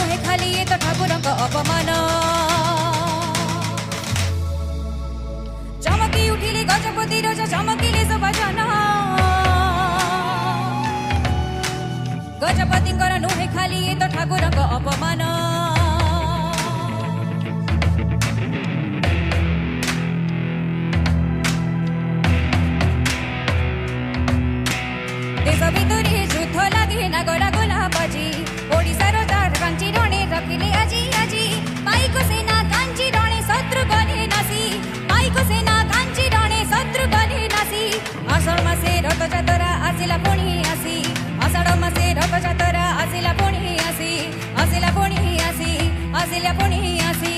नुहे खाली ये तो ठाकुर अपमान चमकी उठिले गजपति राजा चमकिले सभाजना गजपति नुहे खाली ये तो ठाकुर अपमान देश भितरे युद्ध लगे नागरा गोला बजी ओडिशार चार कांची रणे रखिले आजी आजी पाइको सेना कांची रणे शत्रु गले नासी पाइको सेना कांची रणे शत्रु गले नासी आषाढ़ मासे रथ जातरा आसिला पुणी आसी आषाढ़ मासे रथ जातरा आसिला पुणी आसी आसिला पुणी आसी आसिला पुणी आसी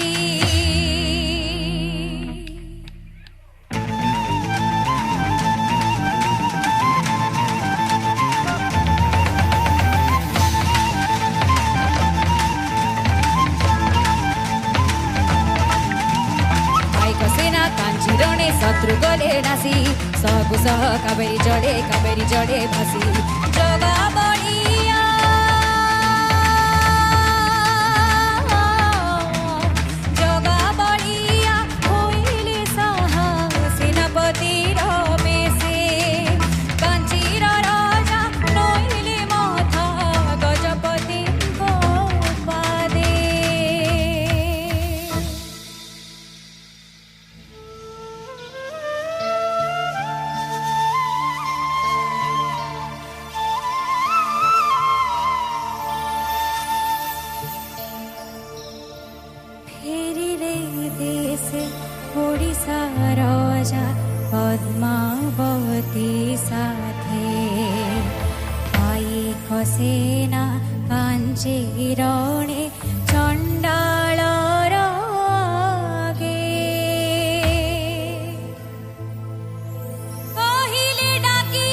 कांचीरणे शत्रु गले नासी सहकु सह कावेरी जड़े भासी जगा बड़िया जगा बड़िया होइले सहा सेनापति रमेशे कांचीर राजा नोइले माथा गजपति पादे ओडिशा राजा पद्मावती साथे पाइक सेना कांचीरणे चंडाल रागे कहिले डाकी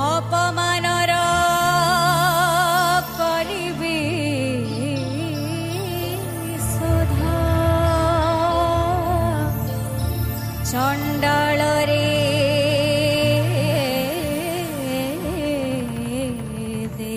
अपमानर करिबे सुधा चंडाल रे दे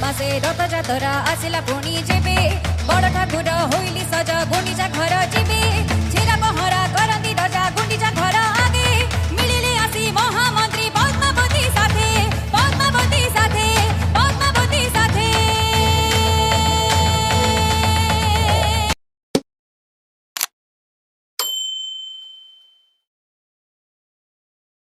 मासे रथ जातरा आसिला पुणी जेबे बड़ ठाकुर होइली सजा गुंडीचा घर जीवे छेरा पहरा करंदी रजा गुंडीचा घर